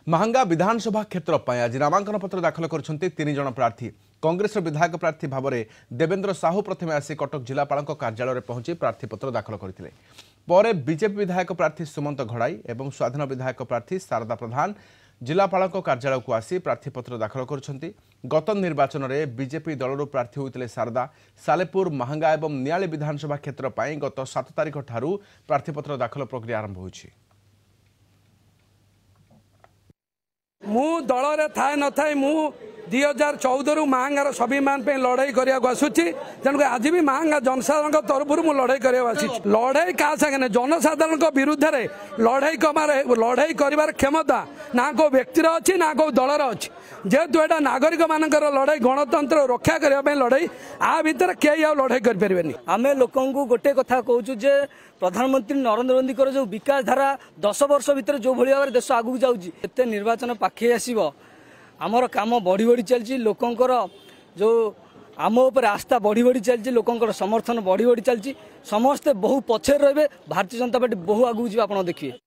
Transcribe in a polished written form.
महांगा विधानसभा क्षेत्र पर आज नामांकन पत्र दाखल कर 3 जन प्रार्थी। कांग्रेस विधायक प्रार्थी भाव में देवेंद्र साहू प्रथम आसी कटक जिलापाल कार्यालय पहुंची प्रार्थीपत्र दाखल करते। पर बीजेपी विधायक प्रार्थी सुमंत घड़ाई और स्वाधीन विधायक प्रार्थी शारदा प्रधान जिलापाल कार्यालय को आसी प्रार्थीपत्र दाखल कर। गत निर्वाचन में बीजेपी दलर प्रार्थी होते शारदा सालेपुर महांगा और नियाली विधानसभा क्षेत्र पर गत 7 तारिख ठारू प्रार्थीपत्र दाखल प्रक्रिया आरंभ होइछि। मु दल रे थाए न थाए मु 2014 रु महांगार स्वाभिमान पे लड़ाई करने आसूची। तेणुक आज भी महांगा जनसाधारण तरफ मु लड़ाई करने आसी। लड़ाई क्या संगे जनसाधारण विरुद्ध रे लड़ाई कर क्षमता ना को व्यक्तिर अच्छी ना को दलर अच्छी। जेहेतु यहाँ नागरिक मानकर लड़ाई गणतंत्र रक्षा करने लड़ाई आ भितर कई लड़ाई करें। आम लोक गोटे कथा कहूँ जे प्रधानमंत्री नरेंद्र मोदी जो विकास धारा 10 वर्ष भितर जो भाई भाव देश आगू जाते निर्वाचन पाखे आसब आमर काम बढ़ी बढ़ी चलती। लोकंर जो आम उपर आस्था बढ़ी बढ़ी चलती। लोकंर समर्थन बढ़ी बढ़ी चलती। समस्ते बहु पछे रहे। भारतीय जनता पार्टी बहु आगू जी आप देखिए।